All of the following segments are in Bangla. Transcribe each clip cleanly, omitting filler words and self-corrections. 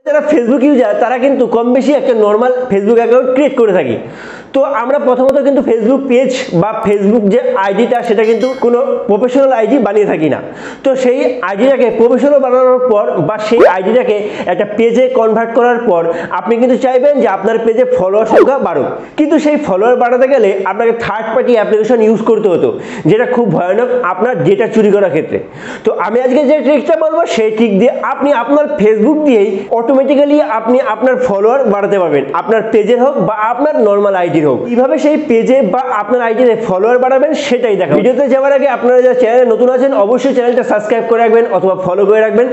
যারা ফেসবুক ইউজার তারা কিন্তু কম বেশি একটা নর্মাল ফেসবুক অ্যাকাউন্ট ক্রিয়েট করে থাকি। তো আমরা প্রথমত কিন্তু ফেসবুক পেজ বা ফেসবুক যে আইডিটা সেটা কিন্তু কোনো প্রফেশনাল আইডি বানিয়ে থাকি না। তো সেই আইডিটাকে প্রফেশনাল বানানোর পর বা সেই আইডিটাকে একটা পেজে কনভার্ট করার পর আপনি কিন্তু চাইবেন যে আপনার পেজে ফলোয়ার সংখ্যা বাড়ুক, কিন্তু সেই ফলোয়ার বাড়াতে গেলে আপনাকে থার্ড পার্টি অ্যাপ্লিকেশন ইউজ করতে হতো, যেটা খুব ভয়ানক আপনার ডেটা চুরি করার ক্ষেত্রে। তো আমি আজকে যে ট্রিকটা বলবো সেই ট্রিক দিয়ে আপনি আপনার ফেসবুক দিয়েই অটোমেটিক্যালি আপনি আপনার ফলোয়ার বাড়াতে পারবেন, আপনার পেজের হোক বা আপনার নর্মাল আইডির হোক। কিভাবে সেই পেজে বা আপনার আইডিতে ফলোয়ার বাড়াবেন সেটাই দেখা। ভিডিওতে যাওয়ার আগে আপনারা যারা চ্যানেলে নতুন আছেন অবশ্যই চ্যানেলটা সাবস্ক্রাইব করে রাখবেন অথবা ফলো করে রাখবেন।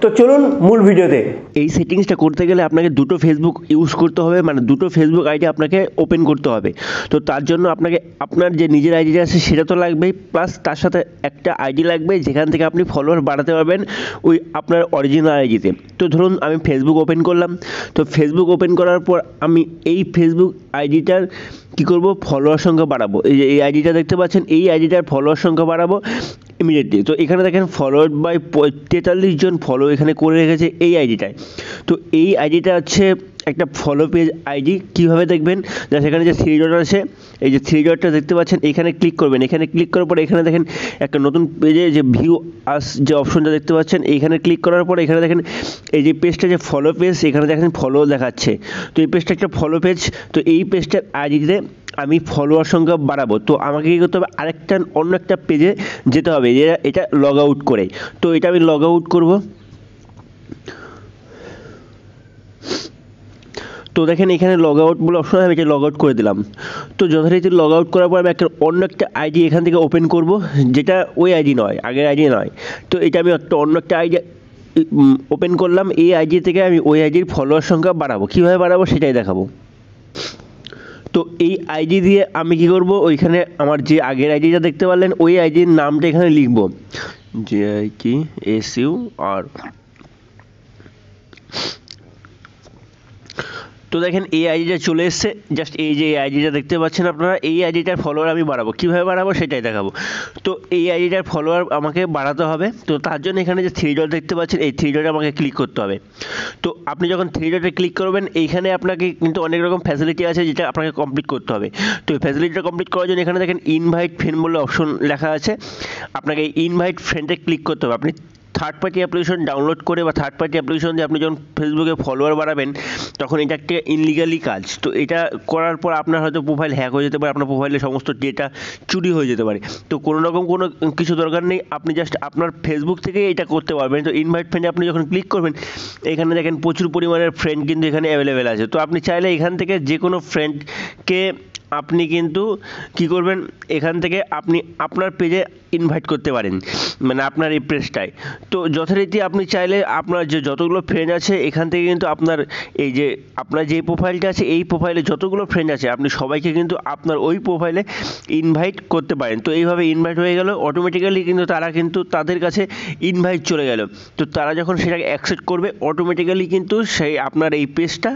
তো চলুন মূল ভিডিওতে। এই সেটিংসটা করতে গেলে আপনাকে দুটো ফেসবুক ইউজ করতে হবে, মানে দুটো ফেসবুক আইডি আপনাকে ওপেন করতে হবে। তো তার জন্য আপনাকে আপনার যে নিজের আইডিটা আছে সেটা তো লাগবেই, প্লাস তার সাথে একটা আইডি লাগবে যেখান থেকে আপনি ফলোয়ার বাড়াতে পারবেন ওই আপনার অরিজিনাল আইডিতে। তো ধরুন আমি ফেসবুক ওপেন করলাম, তো ফেসবুক ওপেন করার পর আমি এই ফেসবুক আইডিটার কী করব, ফলোয়ার সংখ্যা বাড়াবো। এই যে এই আইডিটা দেখতে পাচ্ছেন, এই আইডিটার ফলোয়ার সংখ্যা বাড়াবো ইমিডিয়েটলি। তো এখানে দেখেন ফলোয়ার্ড বাই 43 জন ফলো এখানে করে রেখেছে এই আইডিটায়। তো এই আইডিটা হচ্ছে একটা ফলো পেজ আইডি। কীভাবে দেখবেন, যা সেখানে যে থ্রি ডট আছে, এই যে থ্রি ডটটা দেখতে পাচ্ছেন এখানে ক্লিক করবেন। এখানে ক্লিক করার পরে এখানে দেখেন একটা নতুন পেজে যে ভিউ আস যে অপশনটা দেখতে পাচ্ছেন, এইখানে ক্লিক করার পরে এখানে দেখেন এই যে পেজটা যে ফলো পেজ, এখানে দেখেন ফলো দেখাচ্ছে। তো এই পেজটা একটা ফলো পেজ। তো এই পেজটার আইডিতে আমি ফলোয়ার সংখ্যা বাড়াবো। তো আমাকে কী করতে হবে, আরেকটা অন্য একটা পেজে যেতে হবে এটা লগ আউট করে। তো এটা আমি লগ আউট করবো। তো দেখেন এখানে লগ আউট বলে অপশন আছে, আমি এটা লগ আউট করে দিলাম। তো যথারীতি লগ আউট করার পর আমি অন্য একটা আইডি এখান থেকে ওপেন করব, যেটা ওই আইডি নয়, আগের আইডি নয়। তো এটা আমি অন্য একটা আইডি ওপেন করলাম। এই আইডি থেকে আমি ওই আইডির ফলোয়ার সংখ্যা বাড়াবো। কীভাবে বাড়াবো সেটাই দেখাবো। তো এই আইডি দিয়ে আমি কি করব, ওইখানে আমার যে আগের আইডিটা দেখতে পারলেন ওই আইডির নামটা এখানে লিখব, JIKSUR। তো দেখেন এই আইডিটা চলে এসছে। জাস্ট এই যে এই আইডিটা দেখতে পাচ্ছেন আপনারা, এই আইডিটার ফলোয়ার আমি বাড়াবো। কীভাবে বাড়াবো সেটাই দেখাবো। তো এই আইডিটার ফলোয়ার আমাকে বাড়াতে হবে। তো তার জন্য এখানে যে থ্রি ডট দেখতে পাচ্ছেন, এই থ্রি ডটে আমাকে ক্লিক করতে হবে। তো আপনি যখন থ্রি ডটে ক্লিক করবেন, এইখানে আপনাকে কিন্তু অনেক রকম ফ্যাসিলিটি আছে যেটা আপনাকে কমপ্লিট করতে হবে। তো এই ফ্যাসিলিটিটা কমপ্লিট করার জন্য এখানে দেখেন ইনভাইট ফ্রেন্ড বলে অপশন লেখা আছে। আপনাকে এই ইনভাইট ফ্রেন্ডে ক্লিক করতে হবে। আপনি থার্ড পার্টি অ্যাপ্লিকেশন ডাউনলোড করে বা থার্ড পার্টি অ্যাপ্লিকেশন দিয়ে আপনি যখন ফেসবুকে ফলোয়ার বাড়াবেন তখন এটা একটা ইনলিগালি কাজ। তো এটা করার পর আপনার হয়তো প্রোফাইল হ্যাক হয়ে যেতে পারে, আপনার প্রোফাইলের সমস্ত ডেটা চুরি হয়ে যেতে পারে। তো কোনো রকম কোনো কিছু দরকার নেই, আপনি জাস্ট আপনার ফেসবুক থেকেই এটা করতে পারবেন। তো ইনভাইট ফ্রেন্ডে আপনি যখন ক্লিক করবেন, এখানে দেখেন প্রচুর পরিমাণের ফ্রেন্ড কিন্তু এখানে অ্যাভেলেবেল আছে। তো আপনি চাইলে এখান থেকে যে কোনো ফ্রেন্ডকে আপনি কিন্তু কী করবেন, এখান থেকে আপনি আপনার পেজে ইনভাইট করতে পারেন, মানে আপনার এই পেজটায়। তো যথারীতি আপনি চাইলে আপনার যে যতগুলো ফ্রেন্ড আছে এখান থেকে কিন্তু আপনার এই যে আপনার যে প্রোফাইলটা আছে এই প্রোফাইলে যতগুলো ফ্রেন্ড আছে আপনি সবাইকে কিন্তু আপনার ওই প্রোফাইলে ইনভাইট করতে পারেন। তো এইভাবে ইনভাইট হয়ে গেল অটোমেটিক্যালি, কিন্তু তারা কিন্তু তাদের কাছে ইনভাইট চলে গেল। তো তারা যখন সেটাকে অ্যাকসেপ্ট করবে অটোমেটিক্যালি কিন্তু সেই আপনার এই পেজটা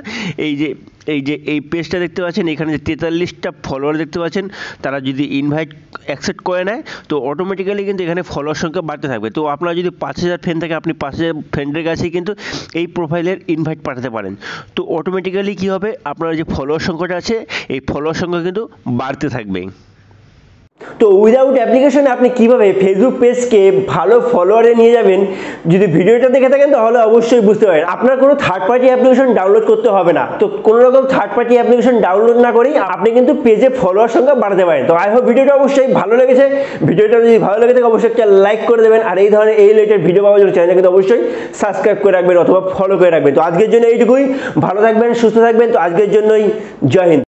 এই পেজটা দেখতে পাচ্ছেন, এখানে যে 43টা ফলোয়ার দেখতে পাচ্ছেন, তারা যদি ইনভাইট অ্যাকসেপ্ট করে নেয় তো অটোমেটিক্যালি কিন্তু এখানে ফলোয়ার সংখ্যা বাড়তে থাকবে। তো আপনার যদি 5000 ফ্রেন্ড থাকে, আপনি 5000 ফ্রেন্ডের কাছেই কিন্তু এই প্রোফাইলের ইনভাইট পাঠাতে পারেন। তো অটোমেটিক্যালি কী হবে, আপনার যে ফলোয়ার সংখ্যাটা আছে এই ফলোয়ার সংখ্যা কিন্তু বাড়তে থাকবে। তো উইদাউট অ্যাপ্লিকেশনে আপনি কিভাবে ফেসবুক পেজকে ভালো ফলোয়ারে নিয়ে যাবেন, যদি ভিডিওটা দেখে থাকেন তাহলে অবশ্যই বুঝতে পারেন। আপনার কোনো থার্ড পার্টি অ্যাপ্লিকেশন ডাউনলোড করতে হবে না। তো কোনো রকম থার্ড পার্টি অ্যাপ্লিকেশন ডাউনলোড না করেই আপনি কিন্তু পেজে ফলোয়ার সংখ্যা বাড়াতে পারেন। তো আই হোপ ভিডিওটা অবশ্যই ভালো লেগেছে। ভিডিওটা যদি ভালো লেগে থাকে অবশ্যই একটা লাইক করে দেবেন, আর এই ধরনের এই রিলেটেড ভিডিও পাওয়ার জন্য চ্যানেলটা কিন্তু অবশ্যই সাবস্ক্রাইব করে রাখবেন অথবা ফলো করে রাখবেন। তো আজকের জন্য এইটুকুই, ভালো থাকবেন, সুস্থ থাকবেন। তো আজকের জন্যই জয় হিন্দ।